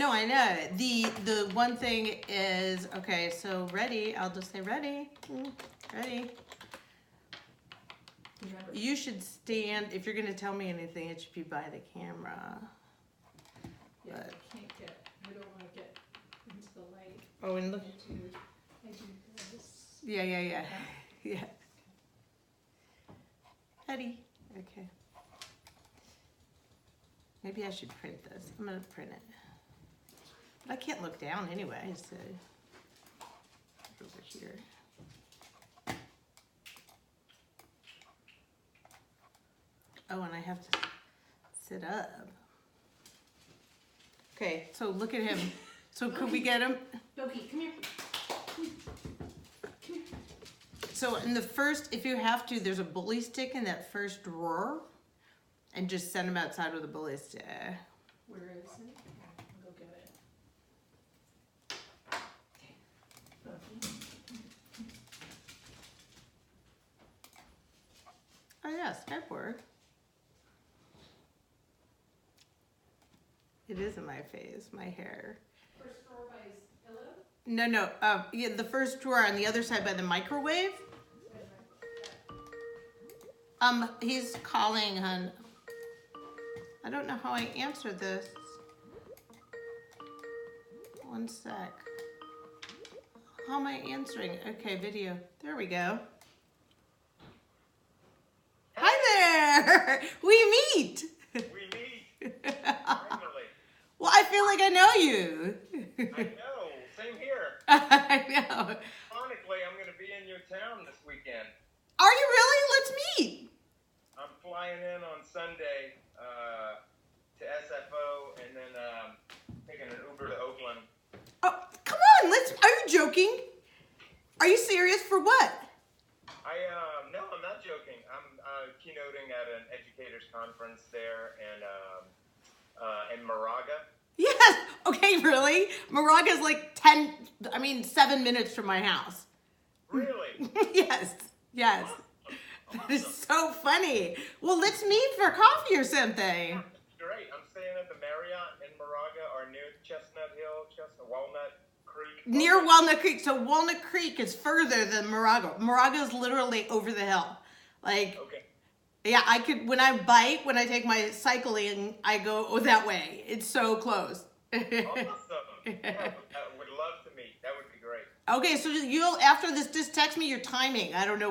I know. The one thing is, okay, so ready. I'll just say ready. Ready. You should stand, if you're going to tell me anything, it should be by the camera. Yeah, But, we don't want to get into the light. oh, and look. I do this. Yeah. Yeah. Ready. Okay. Maybe I should print this. I'm going to print it. But I can't look down anyway, so. Over here. Oh, and I have to sit up. Okay, so look at him. So could we get him? Doki, come here. So in the first, if you have to, there's a bully stick in that first drawer. And just send him outside with a bully stick. Where is it? I'll go get it. Okay. Oh yeah, skateboard. It is in my face, my hair. First drawer by his pillow? No. Yeah, the first drawer on the other side by the microwave. He's calling, hun. I don't know how I answer this. One sec. How am I answering? Okay, video. There we go. Hi there! We meet! We meet. Finally. Well, I feel like I know you. I know. Same here. I know. Ironically, I'm going to be in your town this weekend. Are you really? Let's meet. I'm flying in on Sunday to SFO and then taking an Uber to Oakland. Oh, come on. Are you joking? Are you serious? For what? No, I'm not joking. I'm keynoting at an educators conference there in Moraga. Yes. Okay, really? Moraga's like 7 minutes from my house. Really? Yes. Awesome. That is so funny. Well, let's meet for coffee or something. Great. I'm staying at the Marriott in Moraga or near Walnut Creek. Near Walnut Creek. So Walnut Creek is further than Moraga. Moraga is literally over the hill. Like, Okay. yeah, when I take my cycling, I go that way. It's so close. Awesome. Yeah, I would love to meet. That would be great. Okay, so you'll, after this, just text me your timing. I don't know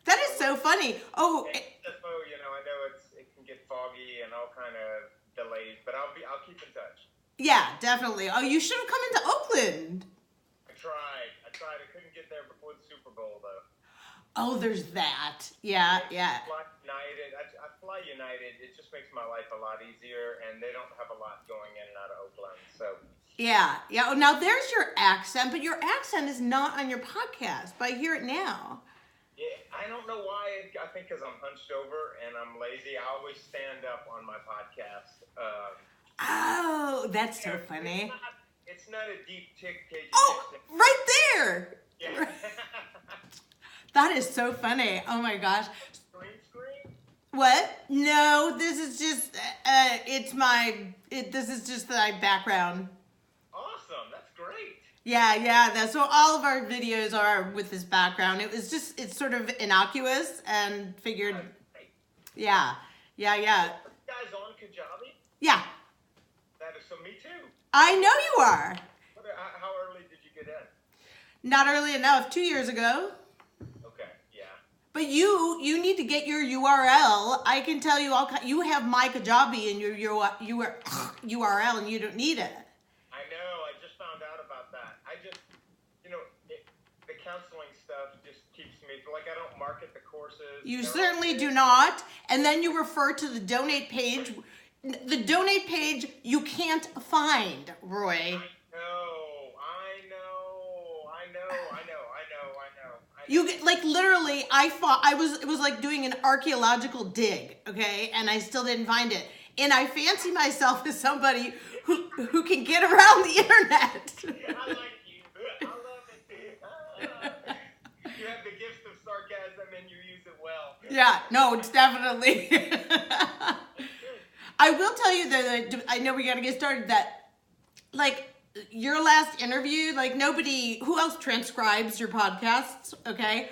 that is so funny. Oh, And SFO, I know it can get foggy and all kind of delays, but I'll keep in touch. yeah, definitely. Oh, you should have come into Oakland. I tried. I couldn't get there before the Super Bowl though. Oh, there's that. Yeah. I fly United. I fly United. It just makes my life a lot easier, and they don't have a lot going in and out of Oakland. So. Yeah. Oh, now there's your accent, but your accent is not on your podcast. But I hear it now. Yeah, I don't know why. I think because I'm hunched over and I'm lazy. I always stand up on my podcast. Oh, that's so funny. It's not a deep tick cage. Oh, right there. Yeah. That is so funny. Oh my gosh. Green screen? What? No, this is just this is just my background. Awesome. That's great. Yeah. That's so all of our videos are with this background. It's sort of innocuous and figured. Yeah. You guys on Kajabi? Yeah. That is so. Me too. I know you are. How early did you get in? Not early enough. 2 years ago. Okay. Yeah. But you need to get your URL. I can tell you you have my Kajabi in your URL and you don't need it. I know. I just found out about that. The counseling stuff just keeps me, I don't market the courses. You certainly do not. And then you refer to the donate page. The donate page you can't find, Roy. I know. You get literally, it was like doing an archaeological dig, okay? And I still didn't find it. And I fancy myself as somebody who can get around the internet. I like you. I love it. You have the gift of sarcasm and you use it well. Yeah, no, it's definitely. I will tell you that I know we got to get started. That like your last interview, like nobody, who else transcribes your podcasts, okay?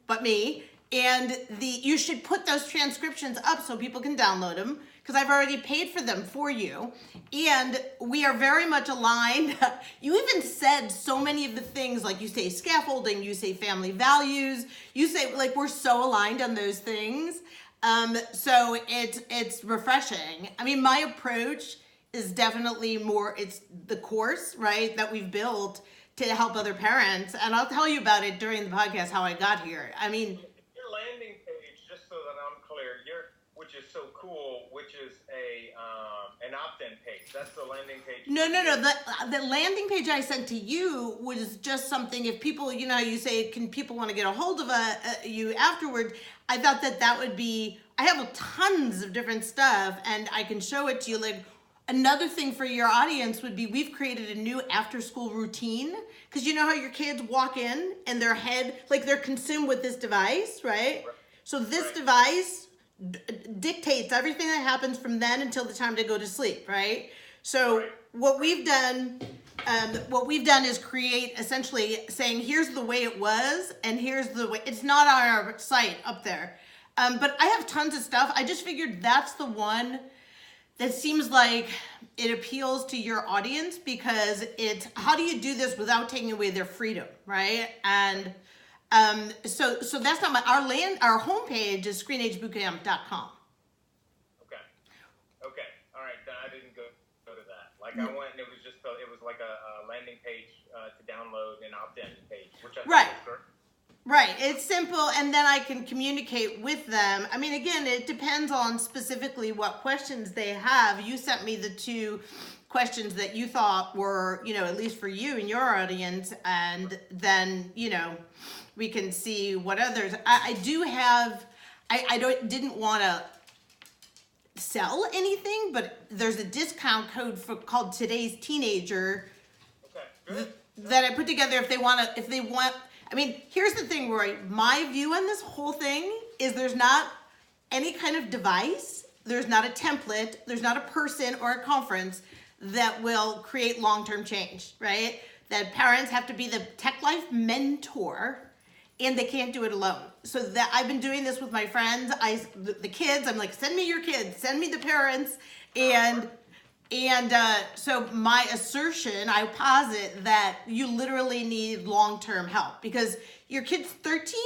But me. And you should put those transcriptions up so people can download them, because I've already paid for them for you. And we are very much aligned. You even said so many of the things, like you say scaffolding, you say family values, you say, like, we're so aligned on those things. So it's refreshing. I mean, my approach is definitely more, it's the course, right, that we've built to help other parents. And I'll tell you about it during the podcast, how I got here. I mean, your landing page, just so that I'm clear, which is so cool, which is an opt-in page. That's the landing page. No. The landing page I sent to you was just something, if people, you know, you say, can people want to get a hold of you afterwards? I thought that would be, I have tons of different stuff and I can show it to you. Like, another thing for your audience would be, we've created a new after school routine, because you know how your kids walk in and their head, like they're consumed with this device, right? So this device dictates everything that happens from then until the time to go to sleep, right? So what we've done is create, essentially saying, here's the way it was and here's the way, it's not on our site up there. But I have tons of stuff. I just figured that's the one that seems like it appeals to your audience, because it's, how do you do this without taking away their freedom, right? And so that's not our homepage is screenagebootcamp.com. Okay, all right. Then I didn't go to that. Like, I went and it was just it was like a landing page to download, an opt-in page, which I Right. think is great. Right, it's simple, and then I can communicate with them. I mean, again, it depends on specifically what questions they have. You sent me the 2 questions that you thought were, you know, at least for you and your audience, and then, you know, we can see what others. I do have, didn't want to sell anything, but there's a discount code called Today's Teenager. Okay, good. That I put together if they want. I mean, here's the thing, Roy. My view on this whole thing is there's not any kind of device, there's not a template, there's not a person or a conference that will create long-term change, right? That parents have to be the Tech Life mentor, and they can't do it alone. So that I've been doing this with my friends, the kids. I'm like, send me your kids, send me the parents, and so my assertion, I posit that you literally need long-term help, because your kid's 13,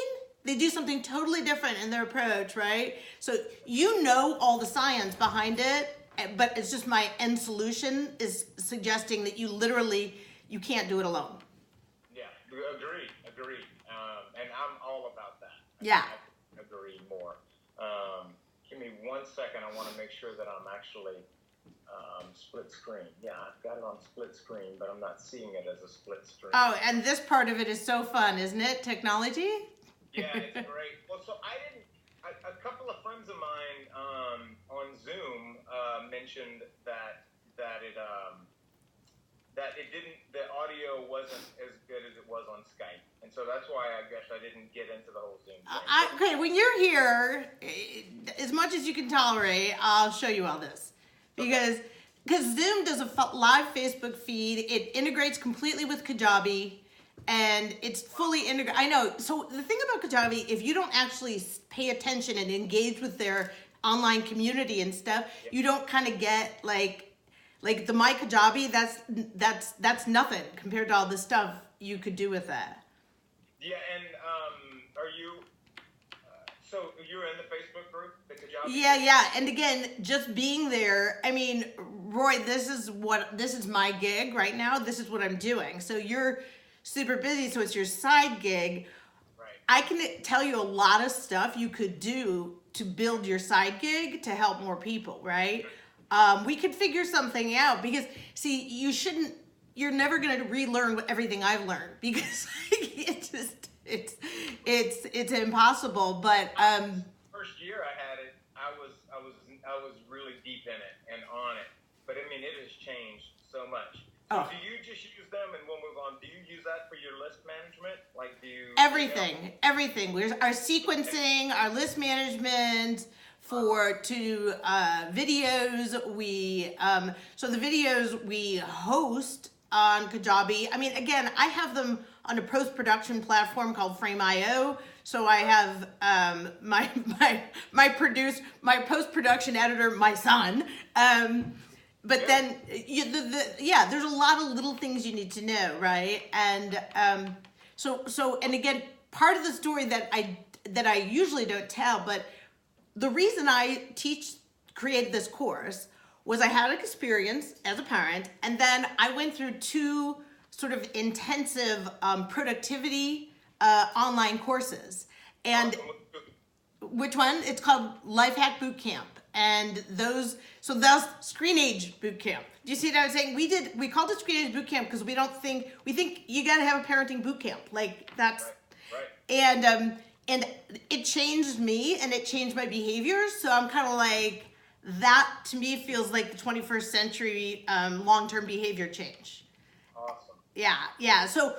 they do something totally different in their approach, right? So you know all the science behind it, but it's just my end solution is suggesting that you can't do it alone. Yeah, agreed. And I'm all about that. Yeah. I agree more. Give me 1 second. I want to make sure that I'm actually split screen. Yeah, I've got it on split screen, but I'm not seeing it as a split screen. Oh, and this part of it is so fun, isn't it? Technology? Yeah, it's great. Well, so a couple of friends of mine on Zoom mentioned that the audio wasn't as good as it was on Skype. And so that's why I guess I didn't get into the whole Zoom thing. Okay, when you're here, as much as you can tolerate, I'll show you all this. Because Zoom does a live Facebook feed. It integrates completely with Kajabi, and it's fully integrated. I know. So the thing about Kajabi, if you don't actually pay attention and engage with their online community and stuff, you don't kind of get like the My Kajabi. That's nothing compared to all the stuff you could do with that. Yeah, and are you? So you're in the Facebook group, the Kajabi? Yeah. And again, just being there, I mean, Roy, this is my gig right now. This is what I'm doing. So you're super busy, so it's your side gig. Right. I can tell you a lot of stuff you could do to build your side gig to help more people, right? We could figure something out, because see, you're never going to relearn everything I've learned, because it's impossible. But first year I had it, I was really deep in it and on it. But I mean, it has changed so much. So do you just use them, and we'll move on? Do you use that for your list management? Like, do you? Everything. Our sequencing, our list management, to videos. So the videos we host on Kajabi. I mean, again, I have them on a post-production platform called Frame.io. So I have my post-production editor, my son. But then, there's a lot of little things you need to know, right? And and again, part of the story that I usually don't tell, but the reason I created this course was I had an experience as a parent, and then I went through 2 sort of intensive productivity online courses. And which one? It's called Life Hack Boot Camp. And that's Screen Age Boot Camp. Do you see what I was saying? We called it Screen Age Boot Camp because we think you got to have a parenting boot camp. Like that's, right. And it changed me and it changed my behaviors. So I'm kind of like, that to me feels like the 21st century long-term behavior change. Awesome. Yeah. So,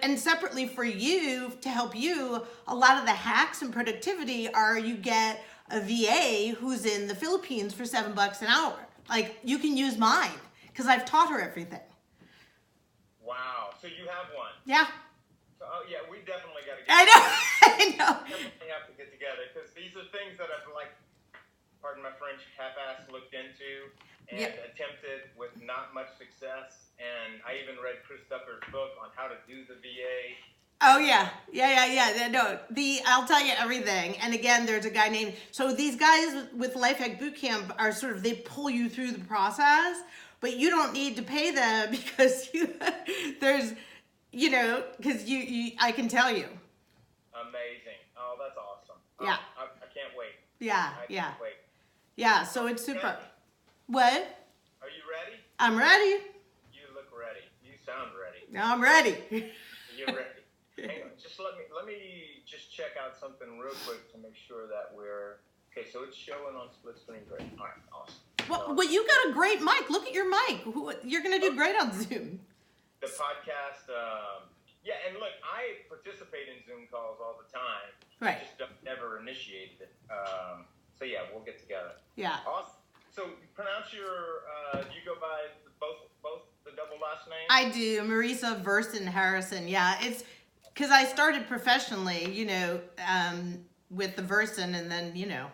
and separately for you, to help you, a lot of the hacks and productivity are you get a VA who's in the Philippines for $7 an hour. Like, you can use mine because I've taught her everything. Wow. So you have one? Yeah. So, yeah, we definitely got to get I know. Definitely have to get together because these are things that I've, like, pardon my French, half-assed looked into and attempted with not much success. And I even read Chris Ducker's book on how to do the VA. Oh yeah. No, I'll tell you everything. And again, there's a guy named. So these guys with Life Hack Bootcamp are sort of, they pull you through the process, but you don't need to pay them because because I can tell you. Amazing. Oh, that's awesome. Yeah. I can't wait. Yeah. I can't wait. Yeah. So it's super. What? Are you ready? I'm ready. You look ready. You sound ready. I'm ready. You're ready. Hang on, just let me just check out something real quick to make sure that we're okay. So it's showing on split screen. Great. All right, awesome. Well, you got a great mic. Look at your mic. You're gonna do great on Zoom. The podcast, and look, I participate in Zoom calls all the time. Right. Just never initiated it. So yeah, we'll get together. Yeah. Awesome. So pronounce your. Do you go by both the double last name? I do, Marisa Verson Harrison. Yeah, it's. Because I started professionally, with the Verson, and then, Gotcha.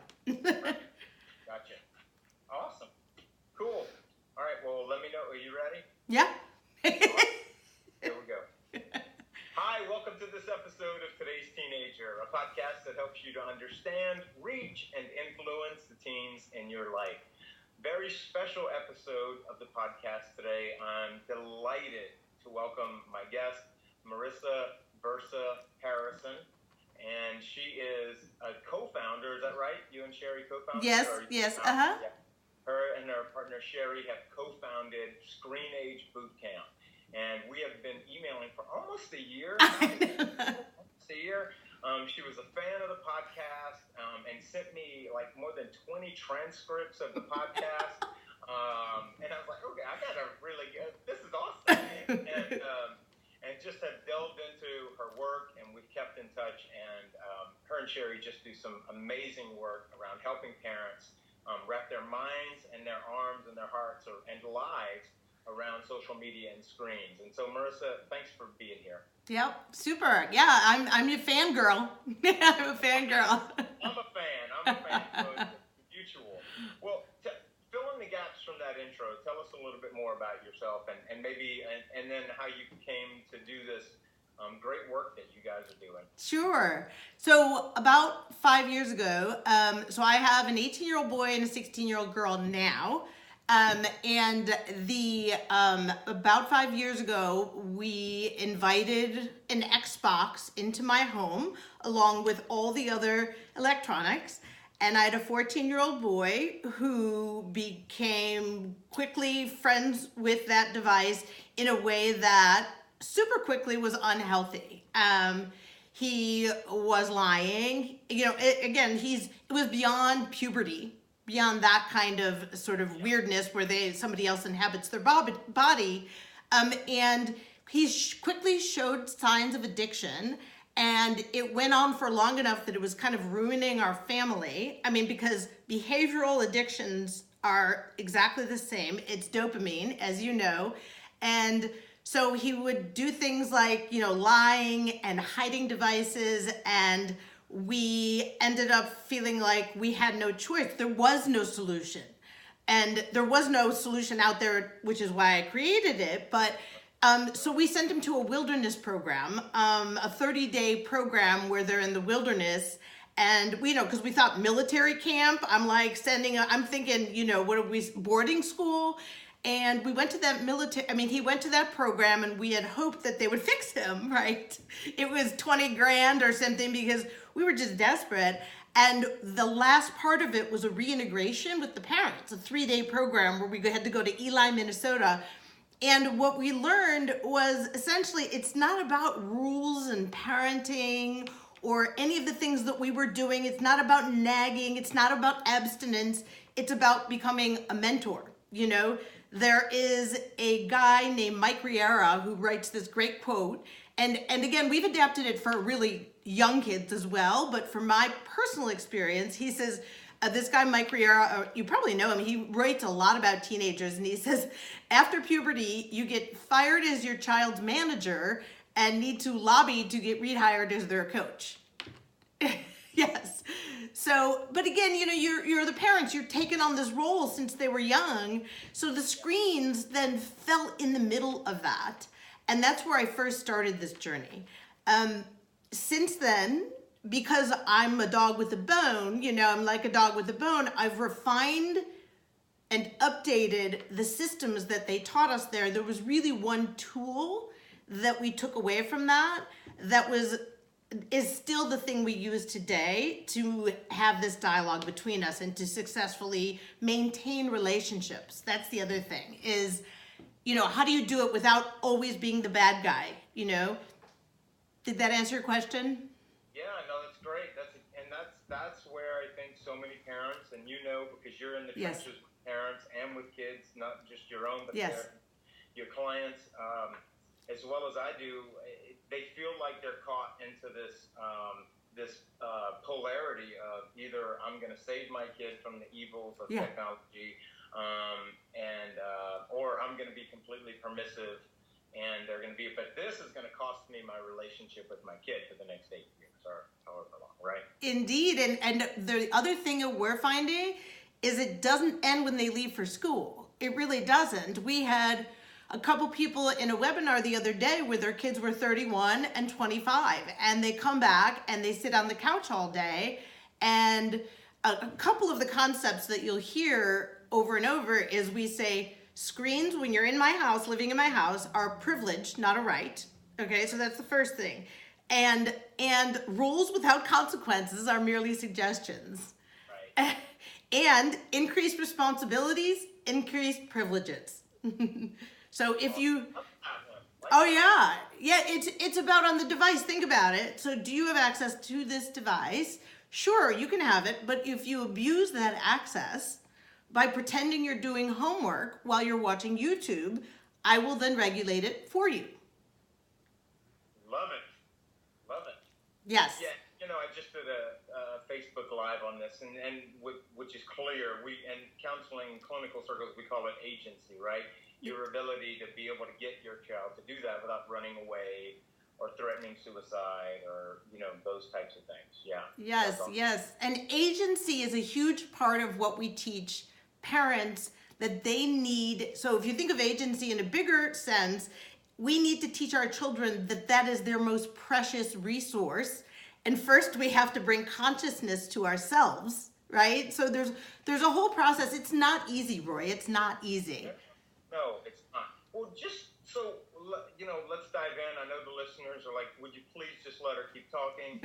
Awesome. Cool. All right, well, let me know. Are you ready? Yeah. Here we go. Hi, welcome to this episode of Today's Teenager, a podcast that helps you to understand, reach, and influence the teens in your life. Very special episode of the podcast today. I'm delighted to welcome my guest, Marisa Versa Harrison, and she is a co-founder. Is that right? You and Sherry co-founded? Yes. Yeah. Her and her partner Sherry have co-founded Screen Age Boot Camp, and we have been emailing for almost a year. Almost a year. She was a fan of the podcast and sent me like more than 20 transcripts of the podcast. And I was like, okay, I gotta really get this. Is awesome. And just have delved into her work, and we've kept in touch. And her and Sherry just do some amazing work around helping parents wrap their minds and their arms and their hearts and lives around social media and screens. And so, Marisa, thanks for being here. Yep, super. Yeah, I'm your fangirl. I'm a fangirl. I'm a fan. So it's mutual. Well, fill in the gaps from that intro. Tell us a little bit more about yourself and maybe and then how you came to do this great work that you guys are doing. Sure. So about 5 years ago, so I have an 18-year-old boy and a 16-year-old girl now. And about 5 years ago, we invited an Xbox into my home along with all the other electronics. And I had a 14-year-old boy who became quickly friends with that device in a way that super quickly was unhealthy. He was lying. It was beyond puberty, beyond that kind of sort of weirdness where somebody else inhabits their body. And he quickly showed signs of addiction. And it went on for long enough that it was kind of ruining our family. I mean, because behavioral addictions are exactly the same. It's dopamine, as you know. And so he would do things like, lying and hiding devices. And we ended up feeling like we had no choice. There was no solution. And there was no solution out there, which is why I created it. But so we sent them to a wilderness program, a 30-day program where they're in the wilderness. And we because we thought military camp, I'm thinking, what are we, boarding school? And we went to that he went to that program and we had hoped that they would fix him, right? It was 20 grand or something because we were just desperate. And the last part of it was a reintegration with the parents, a 3-day program where we had to go to Ely, Minnesota. And what we learned was essentially it's not about rules and parenting or any of the things that we were doing. It's not about nagging. It's not about abstinence. It's about becoming a mentor. There is a guy named Mike Riera who writes this great quote. And again, we've adapted it for really young kids as well. But from my personal experience, he says, this guy, Mike Riera, you probably know him. He writes a lot about teenagers. And he says, after puberty, you get fired as your child's manager and need to lobby to get rehired as their coach. Yes. So, but again, you're the parents, you're taking on this role since they were young. So the screens then fell in the middle of that. And that's where I first started this journey. Since then, because I'm a dog with a bone, I'm like a dog with a bone, I've refined and updated the systems that they taught us there. There was really one tool that we took away from that is still the thing we use today to have this dialogue between us and to successfully maintain relationships. That's the other thing is, how do you do it without always being the bad guy? Did that answer your question? Yeah, no, that's great. That's where I think so many parents, and because you're in the Yes. trenches with parents and with kids, not just your own, but Yes. your clients, as well as I do, they feel like they're caught into this polarity of either I'm going to save my kid from the evils of technology, or I'm going to be completely permissive, and they're going to be, but this is going to cost me my relationship with my kid for the next 8 years or however long, right? Indeed. And the other thing that we're finding is it doesn't end when they leave for school. It really doesn't. We had a couple people in a webinar the other day where their kids were 31 and 25, and they come back and they sit on the couch all day. And a couple of the concepts that you'll hear over and over is we say screens when you're in my house, living in my house, are a privilege, not a right. Okay, so that's the first thing. And rules without consequences are merely suggestions. Right. And increased responsibilities, increased privileges. So if you, it's about on the device. Think about it. So do you have access to this device? Sure, you can have it, but if you abuse that access by pretending you're doing homework while you're watching YouTube, I will then regulate it for you. Love it. Yes. Yeah, I just did a Facebook Live on this, and which is clear. We in counseling clinical circles, we call it agency, right? Your ability to be able to get your child to do that without running away or threatening suicide or those types of things. Yeah. Yes. And agency is a huge part of what we teach parents that they need. So if you think of agency in a bigger sense, we need to teach our children that is their most precious resource. And first we have to bring consciousness to ourselves, right? So there's a whole process. It's not easy, Roy. It's not easy. No, it's not. Well, just so, let's dive in. I know the listeners are like, would you please just let her keep talking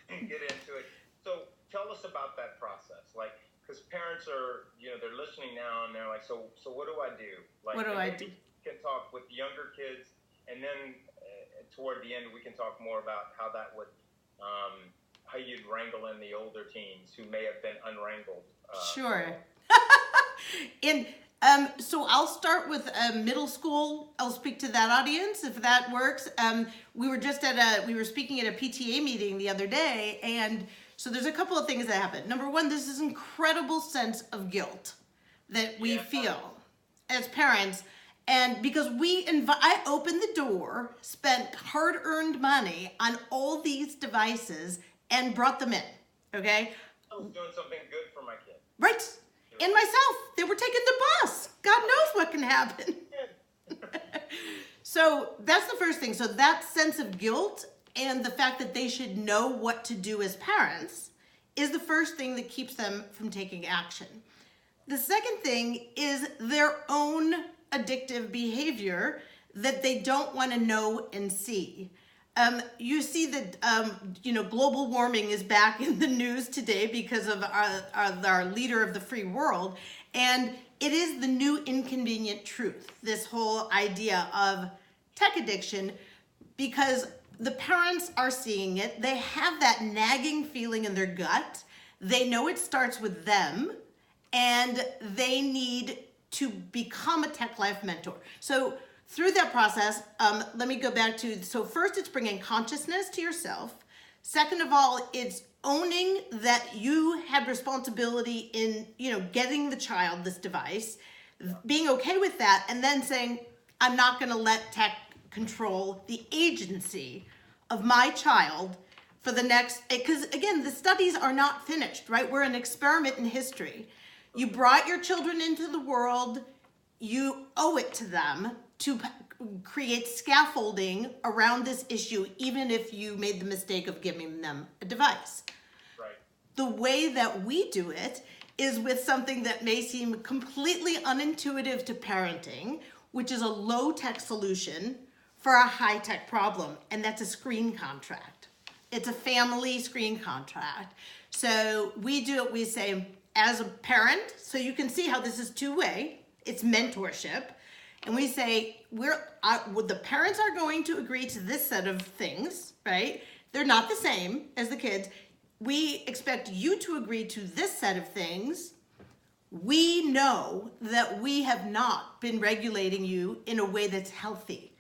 and get into it? So tell us about that process. Like, because parents are, they're listening now and they're like, so what do I do? Like, what do I do? We can talk with younger kids, and then toward the end, we can talk more about how that would, how you'd wrangle in the older teens who may have been unwrangled. Sure. And So I'll start with middle school. I'll speak to that audience if that works. We were speaking at a PTA meeting the other day, and so there's a couple of things that happen. Number one, there's this incredible sense of guilt that we feel as parents. And because I opened the door, spent hard-earned money on all these devices and brought them in, okay? I was doing something good for my kid. Right. And myself, they were taking the bus. God knows what can happen. So that's the first thing. So that sense of guilt and the fact that they should know what to do as parents is the first thing that keeps them from taking action. The second thing is their own addictive behavior that they don't want to know and see. You see that global warming is back in the news today because of our leader of the free world, and it is the new inconvenient truth, this whole idea of tech addiction, because the parents are seeing it. They have that nagging feeling in their gut. They know it starts with them, and they need to become a Tech Life mentor. So through that process, let me go back to, so first it's bringing consciousness to yourself. Second of all, it's owning that you had responsibility in, getting the child this device, being okay with that, and then saying, I'm not gonna let tech control the agency of my child for the next, because again, the studies are not finished, right? We're an experiment in history. You brought your children into the world, you owe it to them to create scaffolding around this issue, even if you made the mistake of giving them a device. Right. The way that we do it is with something that may seem completely unintuitive to parenting, which is a low-tech solution for a high-tech problem, and that's a screen contract. It's a family screen contract. So we do it, we say, as a parent, so you can see how this is two-way, it's mentorship, and we say, the parents are going to agree to this set of things, right? They're not the same as the kids. We expect you to agree to this set of things. We know that we have not been regulating you in a way that's healthy,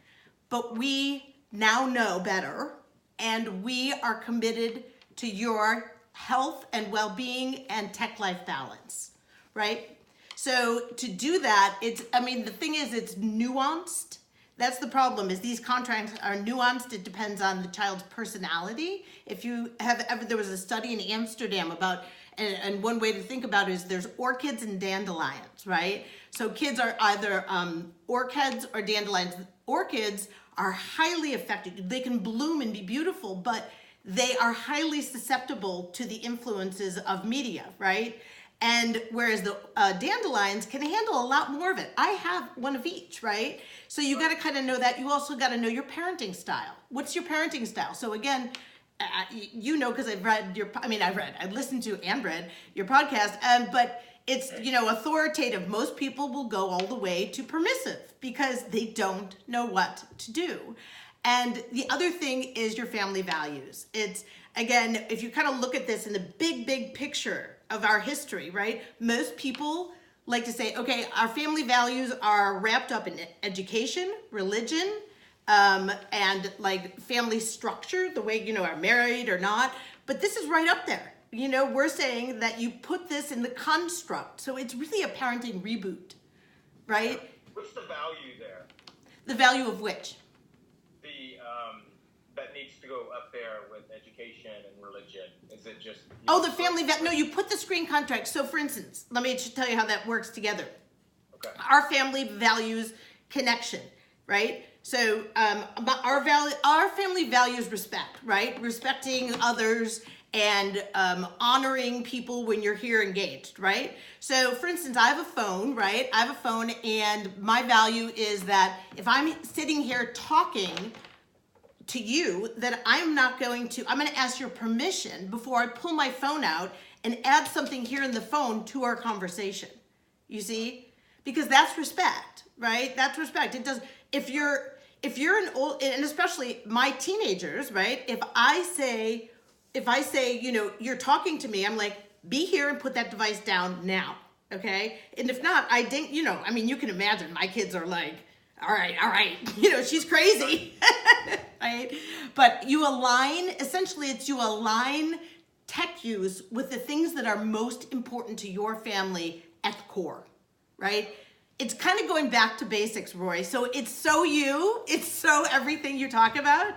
but we now know better, and we are committed to your health and well-being and tech life balance, right? So to do that, the thing is, it's nuanced. That's the problem, is these contracts are nuanced. It depends on the child's personality. If you have ever, there was a study in Amsterdam about, and one way to think about it is there's orchids and dandelions, right? So kids are either orchids or dandelions. Orchids are highly affected. They can bloom and be beautiful, but they are highly susceptible to the influences of media, right? And whereas the dandelions can handle a lot more of it. I have one of each, right? So you got to kind of know that. You also got to know your parenting style. What's your parenting style? So again, because I've listened to and read your podcast, but it's, authoritative. Most people will go all the way to permissive because they don't know what to do. And the other thing is your family values. It's, again, if you kind of look at this in the big, big picture of our history, right? Most people like to say, okay, our family values are wrapped up in education, religion, and like family structure, the way, are married or not. But this is right up there. We're saying that you put this in the construct. So it's really a parenting reboot, right? What's the value there? The value of which? That needs to go up there with education and religion. Is it just... the family no, you put the screen contract. So for instance, let me just tell you how that works together. Okay. Our family values connection, right? So our family values respect, right? Respecting others and honoring people when you're here engaged, right? So for instance, I have a phone, right? I have a phone, and my value is that if I'm sitting here talking to you, that I'm going to ask your permission before I pull my phone out and add something here in the phone to our conversation. You see? Because that's respect, right? That's respect. It does, if you're an old, and especially my teenagers, right? If I say, you're talking to me, I'm like, be here and put that device down now, Okay. And if not, I think, I mean, you can imagine my kids are like, all right, she's crazy. Right? But essentially you align tech use with the things that are most important to your family at the core, right? It's kind of going back to basics, Roy. So it's so everything you talk about.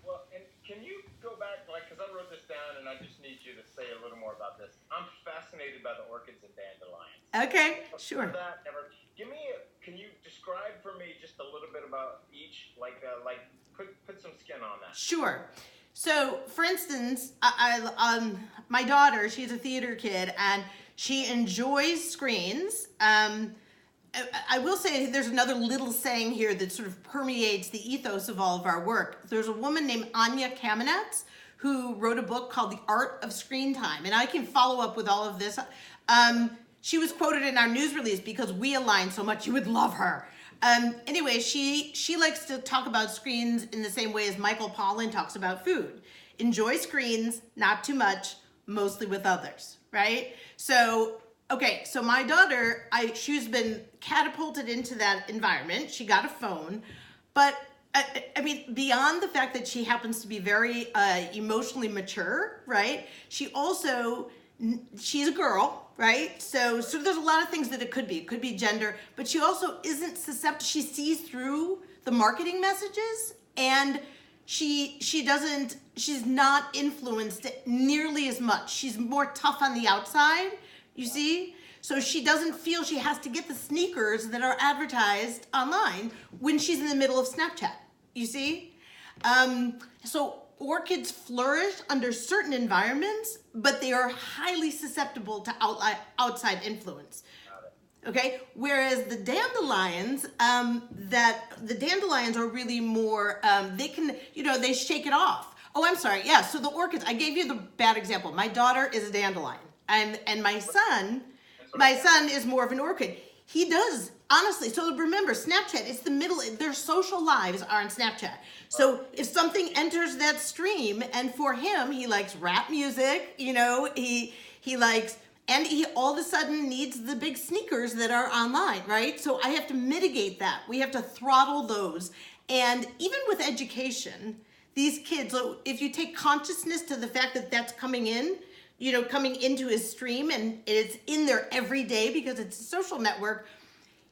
Well, and can you go back, because I wrote this down and I just need you to say a little more about this. I'm fascinated by the orchids and dandelions. Okay, sure. Can you describe for me just a little bit about each, put some skin on that? Sure. So, for instance, my daughter, she's a theater kid, and she enjoys screens. I will say there's another little saying here that sort of permeates the ethos of all of our work. There's a woman named Anya Kamenetz who wrote a book called The Art of Screen Time, and I can follow up with all of this. She was quoted in our news release because we align so much. You would love her. Anyway, she likes to talk about screens in the same way as Michael Pollan talks about food. Enjoy screens, not too much, mostly with others, right? So my daughter, she's been catapulted into that environment. She got a phone, but I mean, beyond the fact that she happens to be very emotionally mature, right? She's a girl, right? So there's a lot of things that it could be. It could be gender, but she also isn't susceptible. She sees through the marketing messages, and she's not influenced nearly as much. She's more tough on the outside, you see? So she doesn't feel she has to get the sneakers that are advertised online when she's in the middle of Snapchat, you see? So orchids flourish under certain environments, but they are highly susceptible to outside influence. Okay, whereas the dandelions, are really more, they can, they shake it off. Oh, I'm sorry. Yeah. So the orchids, I gave you the bad example. My daughter is a dandelion, and my son is more of an orchid. He does, honestly. So remember, Snapchat, it's the middle, their social lives are on Snapchat. So if something enters that stream, and for him, he likes rap music, he likes, and he all of a sudden needs the big sneakers that are online, right? So I have to mitigate that. We have to throttle those. And even with education, these kids, so if you take consciousness to the fact that that's coming into his stream, and it's in there every day because it's a social network,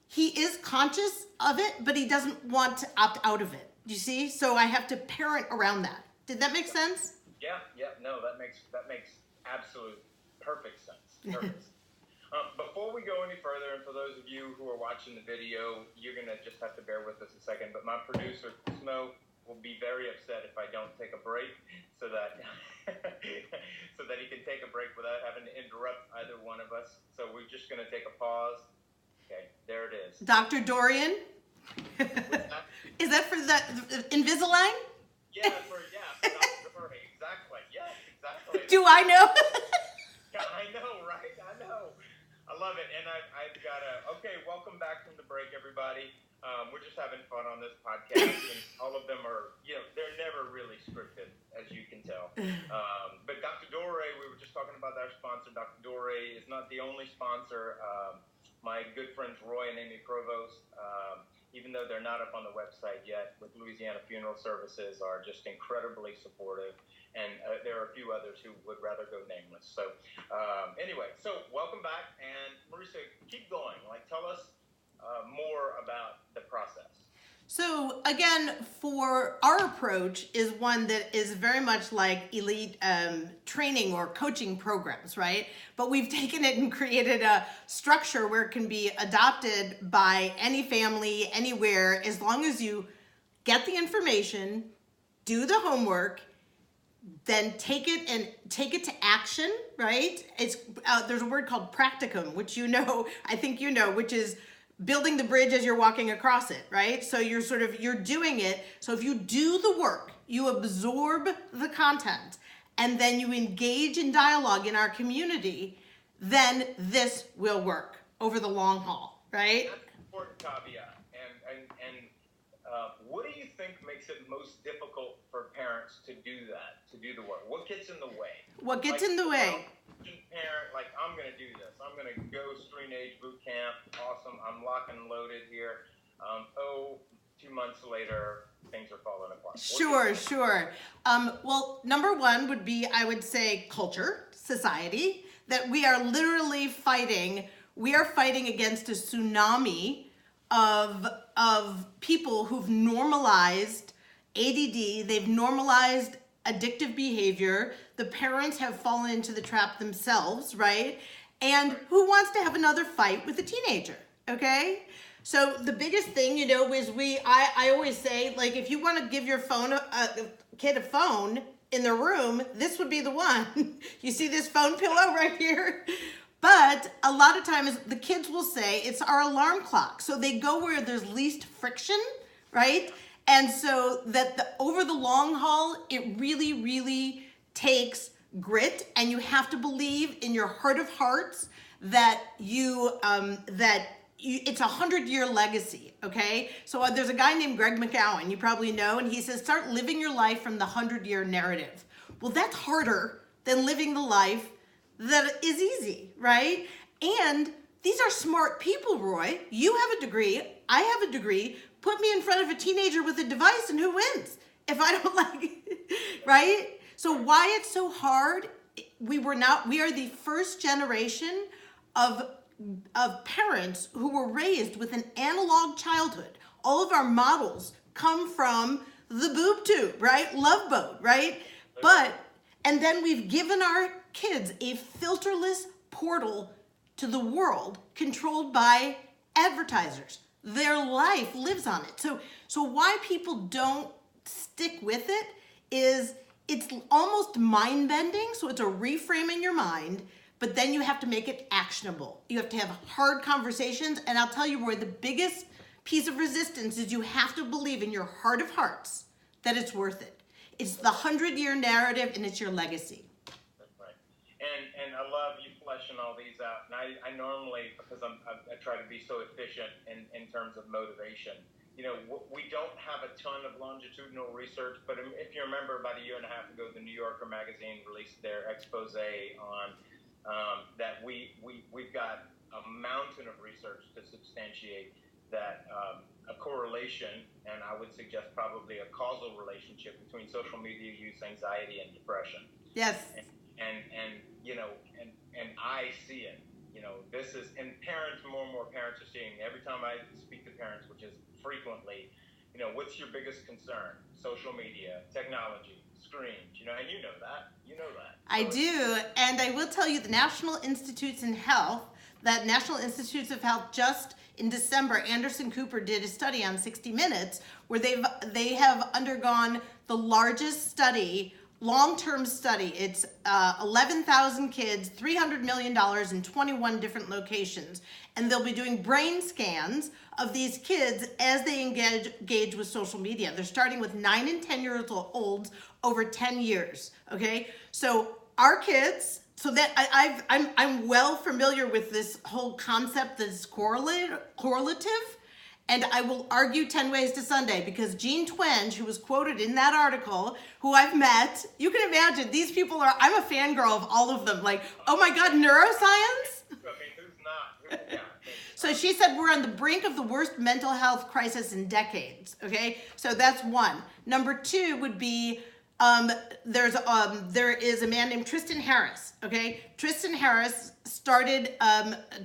he is conscious of it, but he doesn't want to opt out of it. You see? So I have to parent around that. Did that make sense? Yeah. No, that makes absolute perfect sense. Perfect. Before we go any further, and for those of you who are watching the video, you're gonna just have to bear with us a second. But my producer Smo will be very upset if I don't take a break, so that he can take a break without having to interrupt either one of us. So we're just gonna take a pause. Okay, there it is. Dr. Dorian? Is that for the Invisalign? Yeah, for Dr. Dorian. Exactly. Yeah, exactly. Do I know? I know, right? I know. I love it. And I've got okay, welcome back from the break, everybody. We're just having fun on this podcast, and all of them are, they're never really scripted, as you can tell. But Dr. Dore, we were just talking about our sponsor. Dr. Dore is not the only sponsor. My good friends Roy and Amy Provost, even though they're not up on the website yet, with Louisiana Funeral Services, are just incredibly supportive. And there are a few others who would rather go nameless. So anyway, so welcome back. And Marisa, keep going. Tell us more about the process. So again, for our approach is one that is very much like elite training or coaching programs, right? But we've taken it and created a structure where it can be adopted by any family, anywhere, as long as you get the information, do the homework, then take it to action, right? It's there's a word called practicum, which I think which is building the bridge as you're walking across it, right? So you're doing it. So if you do the work, you absorb the content, and then you engage in dialogue in our community, then this will work over the long haul, right? That's an important caveat. And what do you think makes it most difficult for parents to do that, to do the work? What gets in the way? What gets in the way? Parent, like, I'm going to do this. I'm going to go Screen Age boot camp. Awesome. I'm locked and loaded here. 2 months later, things are falling apart. Sure. Well, number one would be, I would say, culture, society, that we are literally fighting. We are fighting against a tsunami of people who've normalized ADD. They've normalized addictive behavior. The parents have fallen into the trap themselves, right? And who wants to have another fight with a teenager, okay? So the biggest thing, you know, is I always say, like, if you want to give your kid a phone in their room, this would be the one. You see this phone pillow right here? But a lot of times the kids will say it's our alarm clock. So they go where there's least friction, right? And so that over the long haul, it really, really takes grit, and you have to believe in your heart of hearts that it's a 100-year legacy, okay? So there's a guy named Greg McKeown, you probably know, and he says, start living your life from the 100-year narrative. Well, that's harder than living the life that is easy, right? And these are smart people, Roy. You have a degree, I have a degree. Put me in front of a teenager with a device and who wins if I don't like it, right? So why it's so hard, we are the first generation of parents who were raised with an analog childhood. All of our models come from the boob tube, right? Love Boat, right? And then we've given our kids a filterless portal to the world controlled by advertisers. Their life lives on it. So why people don't stick with it is it's almost mind-bending. So it's a reframe in your mind, but then you have to make it actionable. You have to have hard conversations. And I'll tell you, Roy, the biggest piece of resistance is you have to believe in your heart of hearts that it's worth it. It's the 100-year narrative and it's your legacy. That's right. And I love you fleshing all these out. And I normally, because I try to be so efficient in terms of motivation, you know, we don't have a ton of longitudinal research, but if you remember about a year and a half ago, the New Yorker magazine released their expose on that we've got a mountain of research to substantiate that a correlation, and I would suggest probably a causal relationship between social media use, anxiety, and depression. Yes. And you know, and I see it. You know, this is, and parents, more and more parents are seeing. Every time I speak to parents, which is frequently, you know, what's your biggest concern? Social media, technology, screens. You know, and you know that. You know that. I do, and I will tell you, the National Institutes of Health, just in December, Anderson Cooper did a study on 60 Minutes where they have undergone the largest study, long-term study. It's 11,000 kids, $300 million in 21 different locations, and they'll be doing brain scans of these kids as they engage with social media. They're starting with 9 and 10 years old over 10 years. Okay, so our kids. So that I'm well familiar with this whole concept that's correlative, and I will argue 10 ways to Sunday, because Jean Twenge, who was quoted in that article, who I've met, you can imagine, these people I'm a fangirl of all of them. Like, oh my God, neuroscience? I mean, who's not? Yeah. So she said we're on the brink of the worst mental health crisis in decades, okay? So that's one. Number two would be, there is a man named Tristan Harris, okay? Tristan Harris started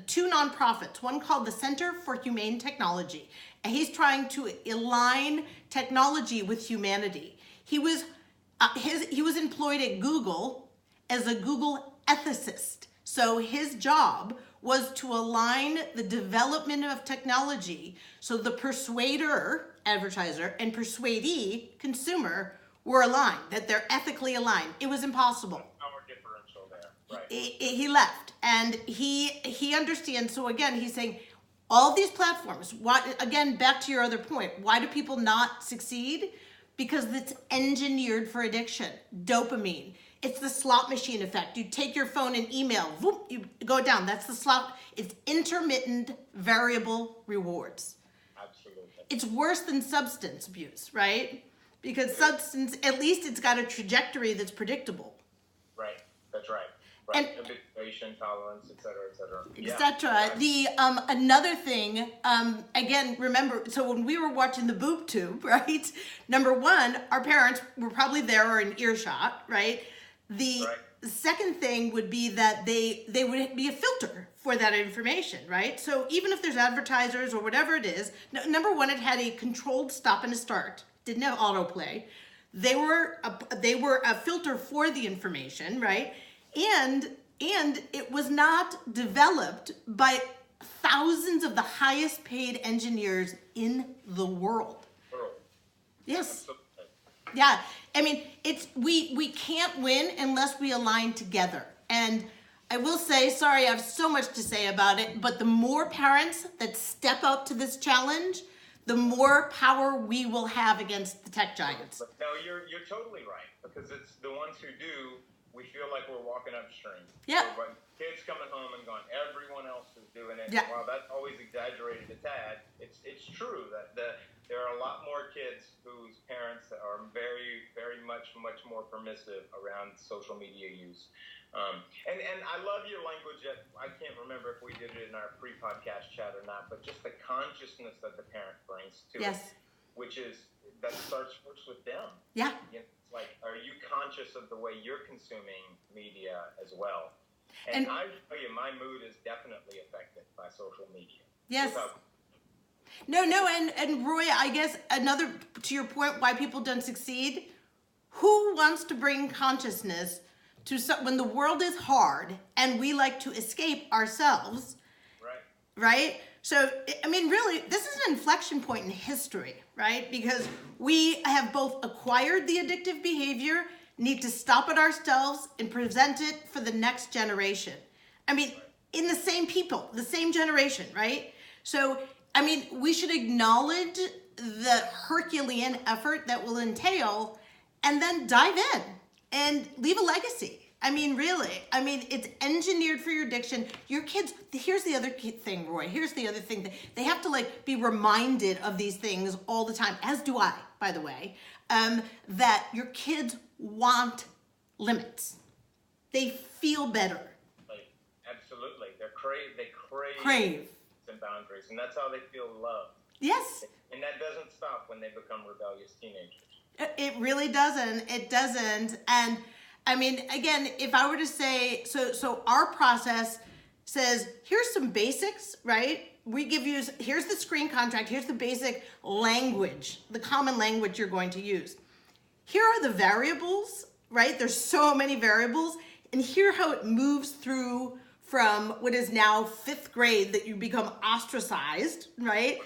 2 nonprofits, one called the Center for Humane Technology, and he's trying to align technology with humanity. He was employed at Google as a Google ethicist. So his job was to align the development of technology so the persuader, advertiser, and persuadee, consumer, were aligned, that they're ethically aligned. It was impossible. Power differential there, right? He left, and he understands. So again, he's saying all these platforms. Why, again, back to your other point, why do people not succeed? Because it's engineered for addiction. Dopamine. It's the slot machine effect. You take your phone and email, whoop, you go down. That's the slot. It's intermittent variable rewards. Absolutely. Absolutely. It's worse than substance abuse, right? Because substance, at least it's got a trajectory that's predictable. Right. That's right. Right. And habituation, tolerance, et cetera, et cetera. etc. The another thing, again, remember, so when we were watching the boob tube, right? Number one, our parents were probably there or in earshot, right? The second thing would be that they would be a filter for that information, right? So even if there's advertisers or whatever it is, number one, it had a controlled stop and a start, didn't have autoplay. They were a filter for the information, right? And it was not developed by thousands of the highest paid engineers in the world. Yes. Yeah. I mean, we can't win unless we align together. And I will say, sorry, I have so much to say about it, but the more parents that step up to this challenge, the more power we will have against the tech giants. No, you're totally right, because it's the ones who do. We feel like we're walking upstream. Yeah. So, kids coming home and going, everyone else is doing it. Yeah. While that's always exaggerated a tad, it's true that there are a lot more kids whose parents are very, very much more permissive around social media use. And I love your language. I can't remember if we did it in our pre-podcast chat or not, but just the consciousness that the parent brings to it, which is that starts first with them. Yeah. You know, like, are you conscious of the way you're consuming media as well? And I tell you, my mood is definitely affected by social media. Yes. No, and Roy, I guess another, to your point, why people don't succeed, who wants to bring consciousness to when the world is hard and we like to escape ourselves, right? So, I mean, really, this is an inflection point in history, right? Because we have both acquired the addictive behavior, need to stop it ourselves, and present it for the next generation. I mean, in the same people, the same generation, right? So, I mean, we should acknowledge the Herculean effort that will entail and then dive in and leave a legacy. I mean, really. I mean, it's engineered for your addiction. Your kids, here's the other thing, Roy. Here's the other thing. They have to, like, be reminded of these things all the time, as do I, by the way, that your kids want limits. They feel better. Like, absolutely. They crave and boundaries, and that's how they feel loved. Yes. And that doesn't stop when they become rebellious teenagers. It really doesn't. It doesn't. And I mean, again, if I were to say, so our process says, here's some basics, right? We give you, here's the screen contract, here's the basic language, the common language you're going to use. Here are the variables, right? There's so many variables, and here how it moves through from what is now 5th grade that you become ostracized, right?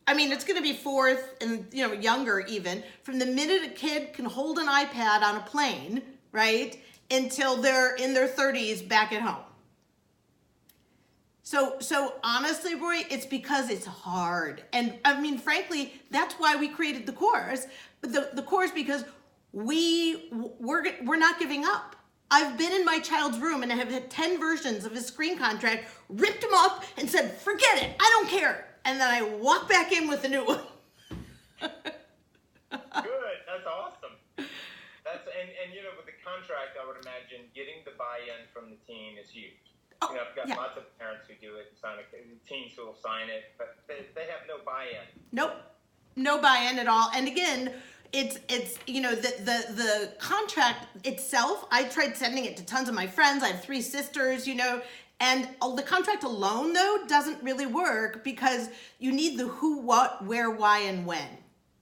I mean, it's going to be 4th and, younger even, from the minute a kid can hold an iPad on a plane, right, until they're in their 30s back at home. So honestly, Roy, it's because it's hard. And I mean, frankly, that's why we created the course. But the course, because we're not giving up. I've been in my child's room and I have had 10 versions of his screen contract, ripped them up and said, forget it, I don't care. And then I walk back in with a new one. Good, that's awesome. And with the contract, I would imagine getting the buy-in from the teen is huge. I've got lots of parents who do it, teens who will sign it, but they have no buy-in. Nope, no buy-in at all. And again, it's the contract itself, I tried sending it to tons of my friends. I have 3 sisters, and the contract alone, though, doesn't really work because you need the who, what, where, why, and when.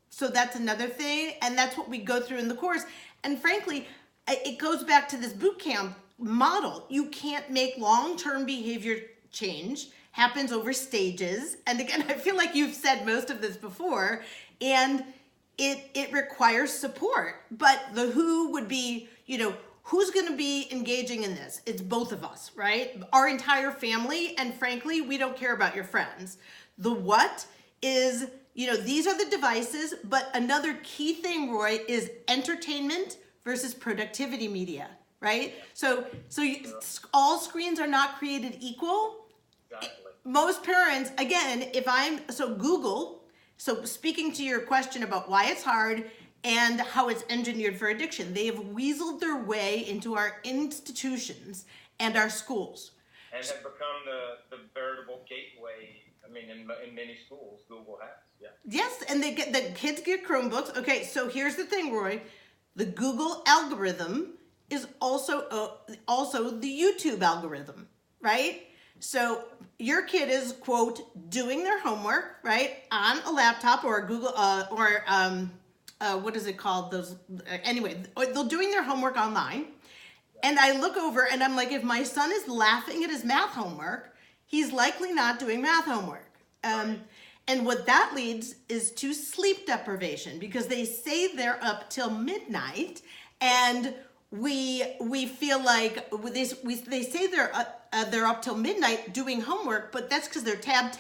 So that's another thing, and that's what we go through in the course. And frankly, it goes back to this boot camp model. You can't make long-term behavior change, happens over stages. And again, I feel like you've said most of this before, and it requires support. But the who would be, who's going to be engaging in this? It's both of us, right? Our entire family, and frankly, we don't care about your friends. The what is, these are the devices, but another key thing, Roy, is entertainment versus productivity media, right? So all screens are not created equal. Exactly. Most parents, again, Google So speaking to your question about why it's hard and how it's engineered for addiction, they have weaseled their way into our institutions and our schools. And have become the veritable gateway. I mean, in many schools, Google has. Yeah. Yes, and the kids get Chromebooks. Okay, so here's the thing, Roy. The Google algorithm is also the YouTube algorithm, right? So your kid is, quote, doing their homework, right, on a laptop or a Google what is it called? Anyway, they're doing their homework online. And I look over and I'm like, if my son is laughing at his math homework, he's likely not doing math homework. And what that leads is to sleep deprivation, because they say they're up till midnight, and we feel like they say they're up till midnight doing homework, but that's because they're tab,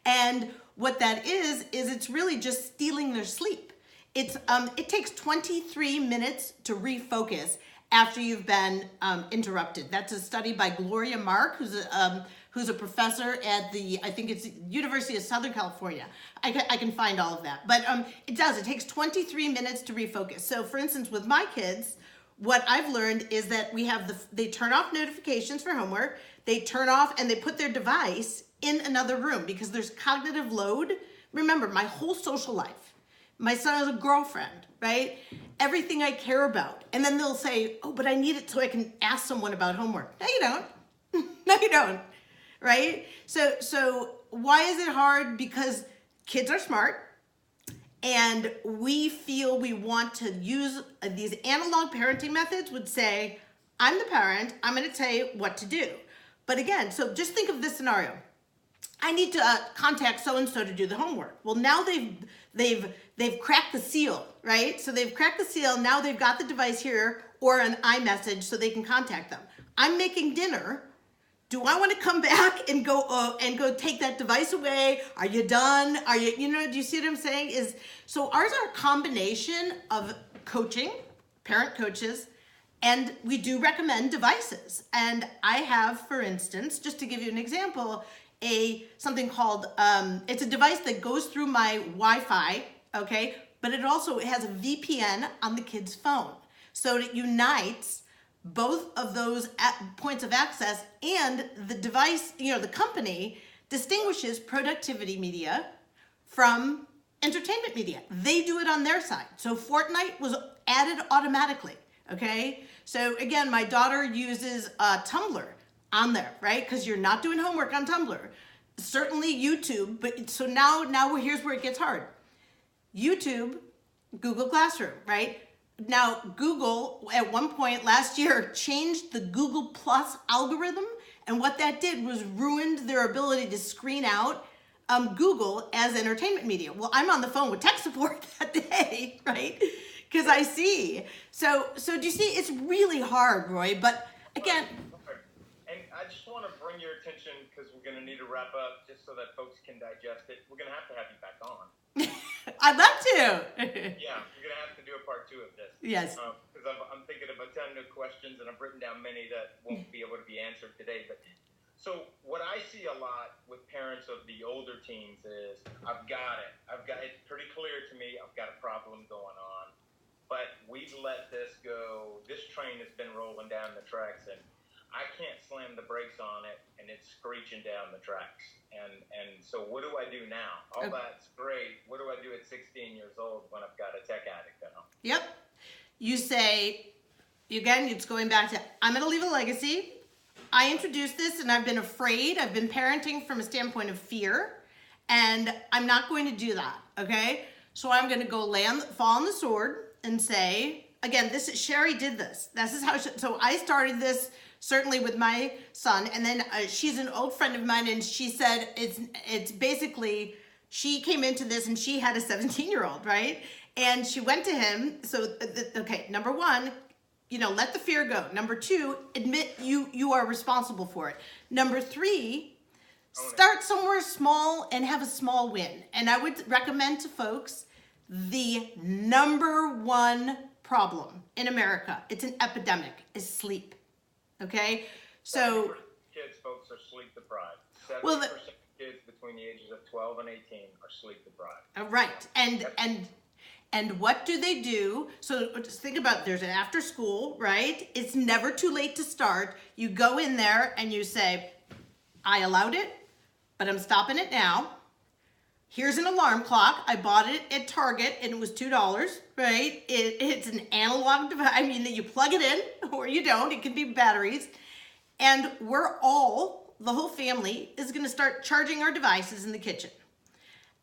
and what that is it's really just stealing their sleep. It takes 23 minutes to refocus after you've been interrupted. That's a study by Gloria Mark, who's a professor at I think it's University of Southern California. I can find all of that. But it takes 23 minutes to refocus. So for instance, with my kids, what I've learned is that they turn off notifications for homework, they turn off and they put their device in another room because there's cognitive load. Remember, my whole social life, my son has a girlfriend, right? Everything I care about. And then they'll say, oh, but I need it so I can ask someone about homework. No, you don't. No, you don't. Right? So why is it hard? Because kids are smart and we feel we want to use these analog parenting methods would say, I'm the parent, I'm going to tell you what to do. But again, so just think of this scenario. I need to contact so-and-so to do the homework. Well, now they've cracked the seal, right? So they've cracked the seal. Now they've got the device here or an iMessage so they can contact them. I'm making dinner. Do I want to come back and go take that device away? Are you done? Do you see what I'm saying? So ours are a combination of coaching, parent coaches, and we do recommend devices. And I have, for instance, just to give you an example, something called, it's a device that goes through my Wi-Fi, okay? But it also has a VPN on the kid's phone. So it unites both of those points of access, and the device, the company distinguishes productivity media from entertainment media. They do it on their side. So Fortnite was added automatically, okay? So again, my daughter uses Tumblr on there, right? Because you're not doing homework on Tumblr. Certainly YouTube, but so now here's where it gets hard. YouTube, Google Classroom, right? Now, Google, at one point last year, changed the Google Plus algorithm, and what that did was ruined their ability to screen out Google as entertainment media. Well, I'm on the phone with tech support that day, right? Because I see. So do you see, it's really hard, Roy, but again... And I just want to bring your attention, because we're going to need to wrap up, just so that folks can digest it. We're going to have you back on. I'd love to. Yeah, you're going to have to do a part 2 of this. Yes. Because I'm thinking of a ton of questions, and I've written down many that won't be able to be answered today. But so what I see a lot with parents of the older teens is, I've got it. It's pretty clear to me, I've got a problem going on. But we've let this go. This train has been rolling down the tracks, and I can't slam the brakes on it, and it's screeching down the tracks. And so what do I do now? All that's great. What do I do at 16 years old when I've got a tech addict at home? Yep. You say, again, it's going back to, I'm going to leave a legacy. I introduced this, and I've been afraid. I've been parenting from a standpoint of fear, and I'm not going to do that, okay? So I'm going to go fall on the sword and say, again, Sherry did this. This is how, so I started this certainly with my son, and then she's an old friend of mine, and she said it's basically, she came into this and she had a 17-year-old, right? And she went to him, so, okay, number 1, let the fear go. Number 2, admit you are responsible for it. Number 3, start somewhere small and have a small win. And I would recommend to folks the number 1 problem in America, it's an epidemic, is sleep. Okay, so kids, folks, are sleep deprived. 70% well, of kids between the ages of of 12 and 18 are sleep deprived. Right. And what do they do? So just think about, there's an after school, right? It's never too late to start. You go in there and you say, I allowed it, but I'm stopping it now. Here's an alarm clock. I bought it at Target and it was $2, right? It's an analog device. I mean, you plug it in or you don't. It can be batteries. And the whole family is going to start charging our devices in the kitchen.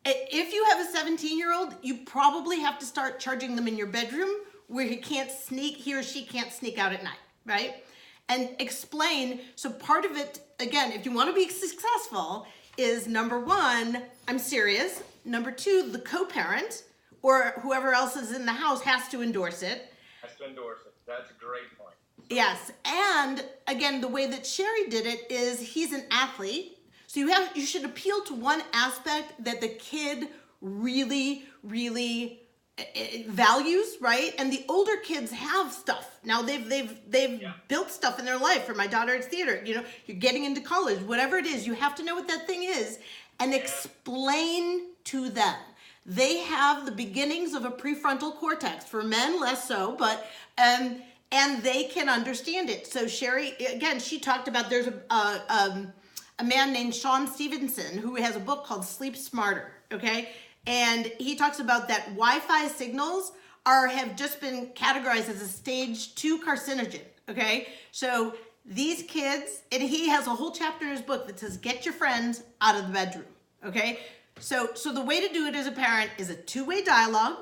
If you have a 17-year-old, you probably have to start charging them in your bedroom where he or she can't sneak out at night, right? And explain. So part of it, again, if you want to be successful, is number one, I'm serious. Number two, the co-parent or whoever else is in the house has to endorse it. Has to endorse it. That's a great point. Yes, and again, the way that Sherry did it is he's an athlete. So you should appeal to one aspect that the kid really, really values, right? And the older kids have stuff. Now they've built stuff in their life. For my daughter, it's theater. You know, you're getting into college, whatever it is, you have to know what that thing is and explain to them. They have the beginnings of a prefrontal cortex. For men, less so, but and they can understand it. So Sherry, again, she talked about there's a man named Sean Stevenson who has a book called Sleep Smarter, okay? And he talks about that Wi-Fi signals have just been categorized as a stage 2 carcinogen, okay? So these kids, and he has a whole chapter in his book that says, get your friends out of the bedroom, okay? So the way to do it as a parent is a two-way dialogue.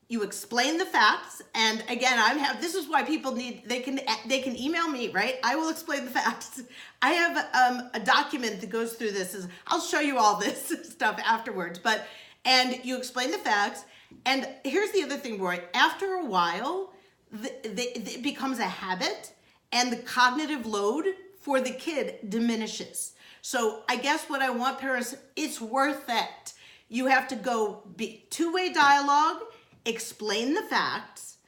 You explain the facts, and again, this is why people they can email me, right? I will explain the facts. I have a document that goes through this. I'll show you all this stuff afterwards, and you explain the facts. And here's the other thing, Roy. After a while, it becomes a habit, and the cognitive load for the kid diminishes. So I guess what I want parents, it's worth it. You have to go be two-way dialogue. Explain the facts,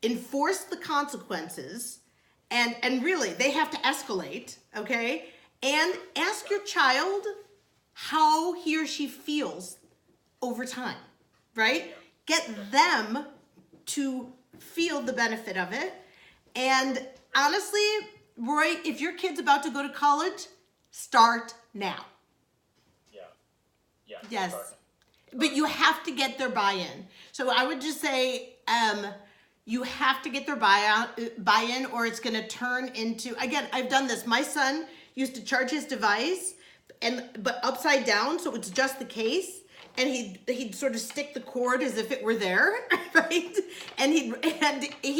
enforce the consequences, and really they have to escalate, okay? And ask your child how he or she feels over time, right? Get them to feel the benefit of it. And honestly, Roy, if your kid's about to go to college, start now. Yeah. Yes. Start. But you have to get their buy-in. So I would just say you have to get their buy-in or it's going to turn into, again, I've done this. My son used to charge his device but upside down, so it's just the case. And he'd sort of stick the cord as if it were there, right? And he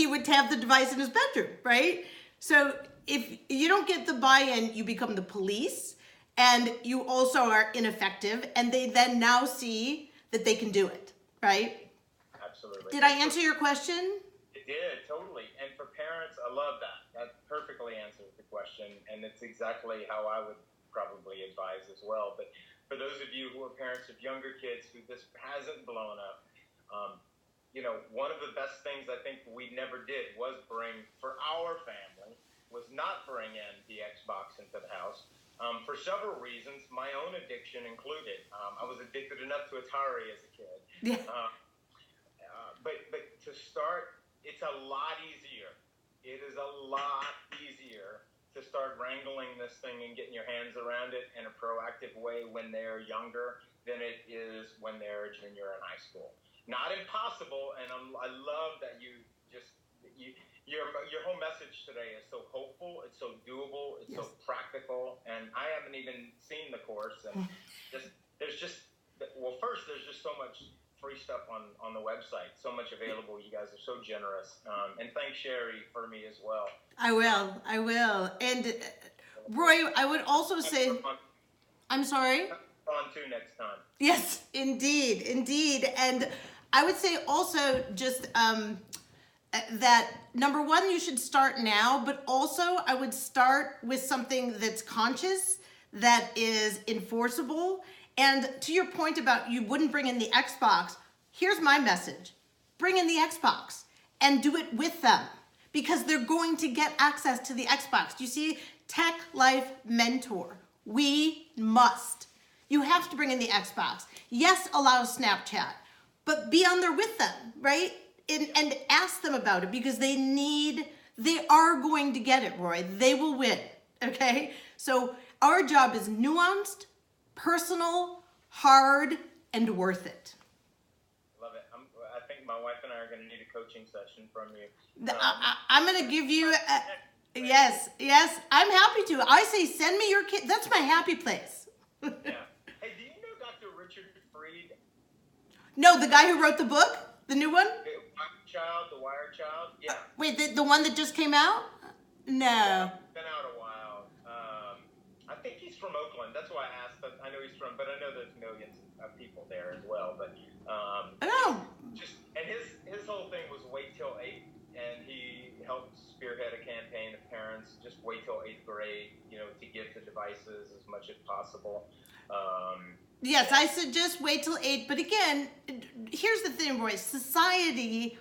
would have the device in his bedroom, right? So if you don't get the buy-in, you become the police. And you also are ineffective, and they then now see that they can do it, right? Absolutely. Did I answer your question? It did, totally. And for parents, I love that. That perfectly answers the question, and it's exactly how I would probably advise as well. But for those of you who are parents of younger kids who this hasn't blown up, one of the best things I think we never did was for our family, was not bring in the Xbox into the house. For several reasons, my own addiction included. I was addicted enough to Atari as a kid. Yeah. But to start, it's a lot easier. It is a lot easier to start wrangling this thing and getting your hands around it in a proactive way when they're younger than it is when they're a junior in high school. Not impossible, and I love that your whole message today is so hopeful, it's so doable, it's so practical, and I haven't even seen the course, and there's just so much free stuff on the website, so much available. You guys are so generous, and thanks Sherry for me as well. I will. And Roy, I would also say, I'm sorry? On to next time. Yes, indeed. And I would say also just that number one, you should start now, but also I would start with something that's conscious, that is enforceable. And to your point about you wouldn't bring in the Xbox, here's my message. Bring in the Xbox and do it with them because they're going to get access to the Xbox. Do you see? Tech Life Mentor. We must. You have to bring in the Xbox. Yes, allow Snapchat, but be on there with them, right? And ask them about it because they are going to get it, Roy. They will win, okay? So our job is nuanced, personal, hard, and worth it. Love it. I think my wife and I are going to need a coaching session from you. I'm going to give you, yes, I'm happy to. I say send me your kid. That's my happy place. Yeah. Hey, do you know Dr. Richard Freed? No, the guy who wrote the book? The new one? The Wired Child? Yeah. Wait, the one that just came out? No. Been out a while. I think he's from Oakland. That's why I asked. I know he's from, but I know there's millions of people there as well. But and his whole thing was wait till 8, and he helped spearhead a campaign of parents just wait till 8th grade, to get the devices as much as possible. Yes, I suggest wait till 8. But again, here's the thing, Roy. Society,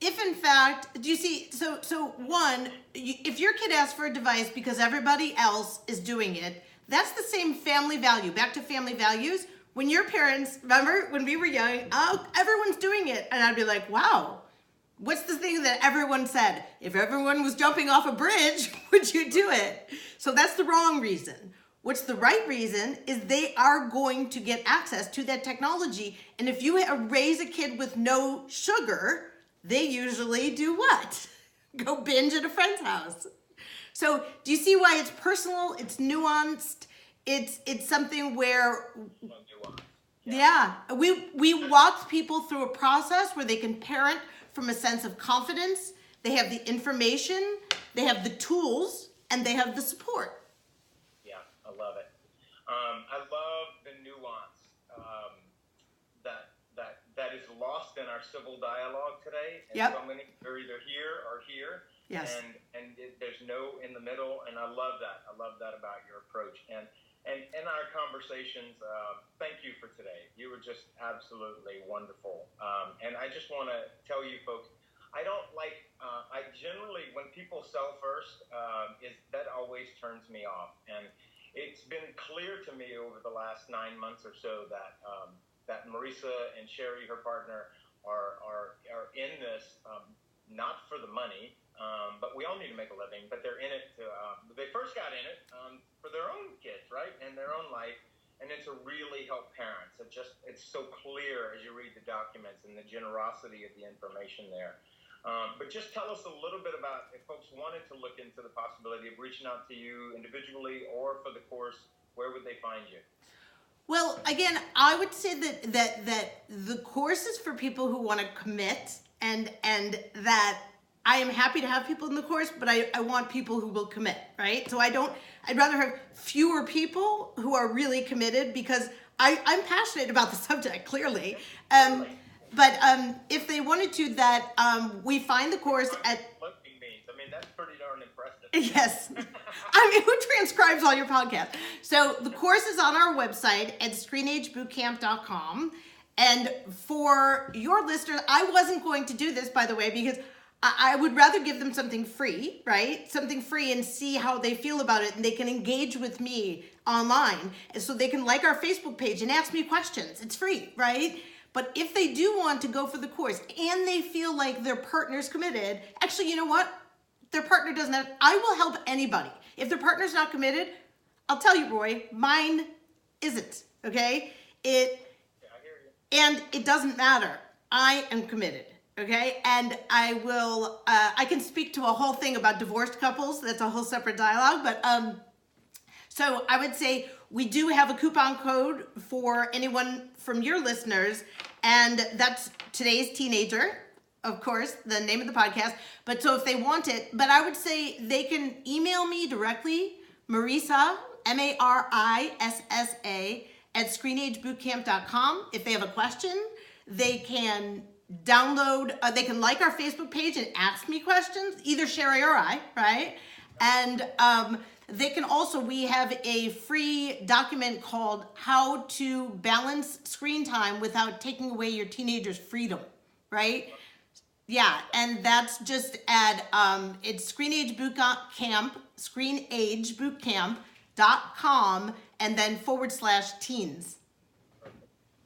if in fact, do you see, so one, if your kid asks for a device because everybody else is doing it, that's the same family value. Back to family values. When your parents, remember when we were young, oh, everyone's doing it. And I'd be like, wow, what's the thing that everyone said? If everyone was jumping off a bridge, would you do it? So that's the wrong reason. What's the right reason is they are going to get access to that technology. And if you raise a kid with no sugar, they usually do what? Go binge at a friend's house. So do you see why it's personal? It's nuanced. It's something where, yeah, we walk people through a process where they can parent from a sense of confidence. They have the information, they have the tools, and they have the support. Yeah, I love it. I love the nuance that is lost in our civil dialogue today. And yep. So many are either here or here. Yes. And there's no in the middle. And I love that. I love that about your approach. And in our conversations, thank you for today. You were just absolutely wonderful. And I just want to tell you folks, I don't like, I generally, when people sell first, that always turns me off. And it's been clear to me over the last 9 months or so that Marisa and Sherry, her partner, are in this not for the money, but we all need to make a living. But they're in it to. They first got in it for their own kids, right, and their own life, and then to really help parents. It's so clear as you read the documents and the generosity of the information there. But just tell us a little bit about if folks wanted to look into the possibility of reaching out to you individually or for the course, where would they find you? Well, again, I would say that the course is for people who want to commit, and that I am happy to have people in the course, but I want people who will commit, right? So I'd rather have fewer people who are really committed because I'm passionate about the subject, clearly. But if they wanted to, we find the course at... That's pretty darn impressive. Yes. Who transcribes all your podcasts? So the course is on our website at screenagebootcamp.com. And for your listeners, I wasn't going to do this, by the way, because I would rather give them something free, right? Something free and see how they feel about it. And they can engage with me online. And so they can like our Facebook page and ask me questions. It's free, right? But if they do want to go for the course and they feel like their partner's committed, actually, you know what? Their partner doesn't have, I will help anybody. If their partner's not committed, I'll tell you, Roy, mine isn't, okay? I hear you. And it doesn't matter. I am committed, okay? And I will, I can speak to a whole thing about divorced couples. That's a whole separate dialogue. But so I would say we do have a coupon code for anyone from your listeners, and that's Today's Teenager. Of course, the name of the podcast. But so if they want it, but I would say they can email me directly, Marisa, Marissa, at screenagebootcamp.com. If they have a question, they can download, they can like our Facebook page and ask me questions, either Sherry or I, right? And they can also, we have a free document called How to Balance Screen Time Without Taking Away Your Teenager's Freedom, right? Yeah, and that's just at, it's Screen Age Bootcamp, screenagebootcamp.com, and then /teens.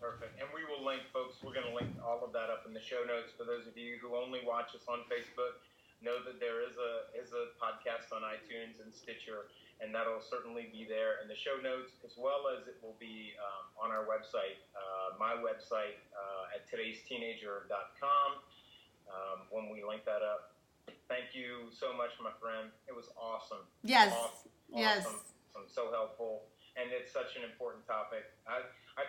Perfect. And we will link, folks. We're going to link all of that up in the show notes. For those of you who only watch us on Facebook, know that there is a podcast on iTunes and Stitcher, and that'll certainly be there in the show notes, as well as it will be on our website, my website at today'steenager.com, when we link that up. Thank you so much, my friend. It was awesome. Yes. Awesome. Yes. Awesome. So helpful. And it's such an important topic. I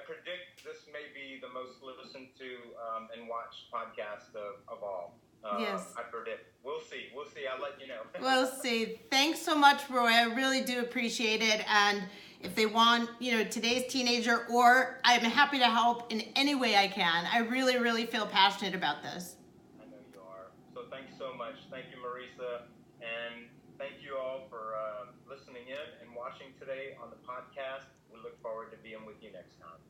predict this may be the most listened to and watched podcast of all. Yes. I predict. We'll see. I'll let you know. We'll see. Thanks so much, Roy. I really do appreciate it. And if they want, today's teenager, or I'm happy to help in any way I can. I really, really feel passionate about this. I know you are. So thanks so much. Thank you, Marisa. And thank you all for listening in and watching today on the podcast. We look forward to being with you next time.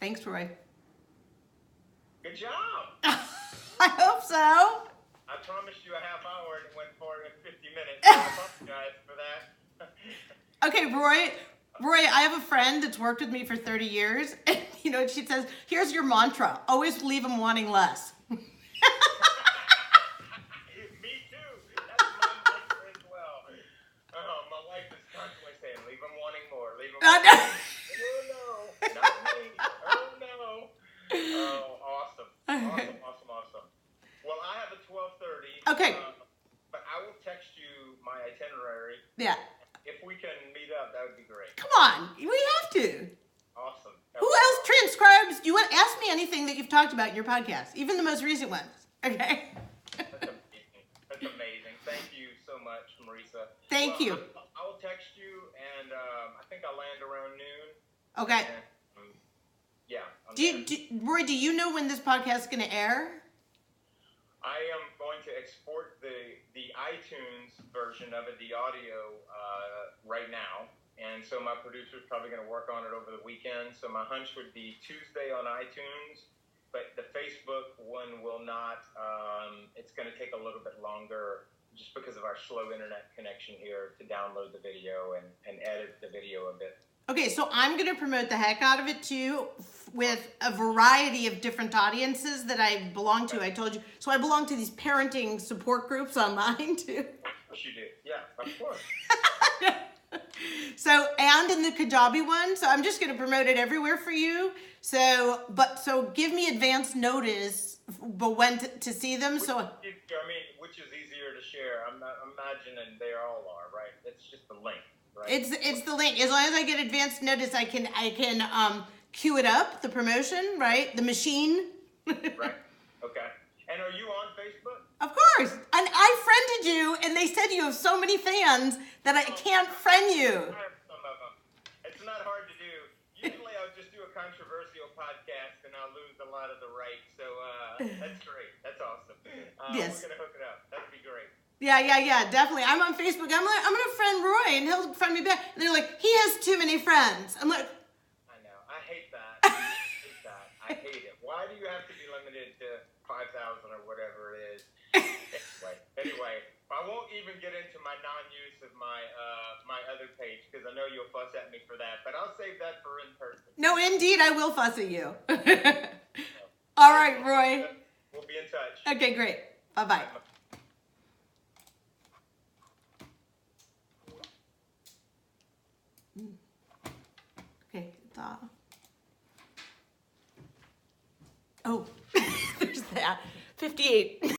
Thanks, Roy. Good job. I hope so. I promised you a half hour and it went for 50 minutes. So I apologize for that. Okay, Roy, I have a friend that's worked with me for 30 years. And, she says, here's your mantra. Always leave them wanting less. Me too. That's my mantra as well. My wife is constantly saying, leave them wanting more. Leave them wanting more. Oh, no. Not me. Oh, no. Oh, awesome. Awesome. Well, I have a 12:30. Okay. But I will text you my itinerary. Yeah. If we can meet up, that would be great. Come on. We have to. Awesome. Who else transcribes? Do you want to ask me anything that you've talked about in your podcast? Even the most recent ones. Okay? That's amazing. That's amazing. Thank you so much, Marisa. Thank you. I will text you, and I think I'll land around noon. Okay. And, yeah. Roy, do you know when this podcast is going to air? I am going to export the iTunes version of it, the audio, right now. And so my producer's probably going to work on it over the weekend. So my hunch would be Tuesday on iTunes, but the Facebook one will not. It's going to take a little bit longer just because of our slow internet connection here to download the video and edit the video a bit. Okay, so I'm going to promote the heck out of it too with a variety of different audiences that I belong to. I told you. So I belong to these parenting support groups online too. Yes, you do. Yeah, of course. So, and in the Kajabi one, so I'm just going to promote it everywhere for you. So give me advance notice, but when to see them. So, which is easier to share? I'm imagining they all are, right? It's just the link, right? it's the link. As long as I get advance notice, I can queue it up, the promotion, right? The machine. Right. Okay. And are you on Facebook? Of course. And I friended you, and they said you have so many fans that I can't friend you. I have some of them. It's not hard to do. Usually I'll just do a controversial podcast, and I'll lose a lot of the rights. So that's great. That's awesome. Yes. We're going to hook it up. That'd be great. Yeah, definitely. I'm on Facebook. I'm going to friend Roy, and he'll friend me back. And they're like, he has too many friends. I'm like, I know. I hate that. I hate it. Why do you have to be limited to 5,000 or whatever it is? Anyway, I won't even get into my non-use of my my other page because I know you'll fuss at me for that. But I'll save that for in person. no, indeed, I will fuss at you. All right, Roy. We'll be in touch. Okay, great. Bye-bye. Okay. Oh, there's that. 58.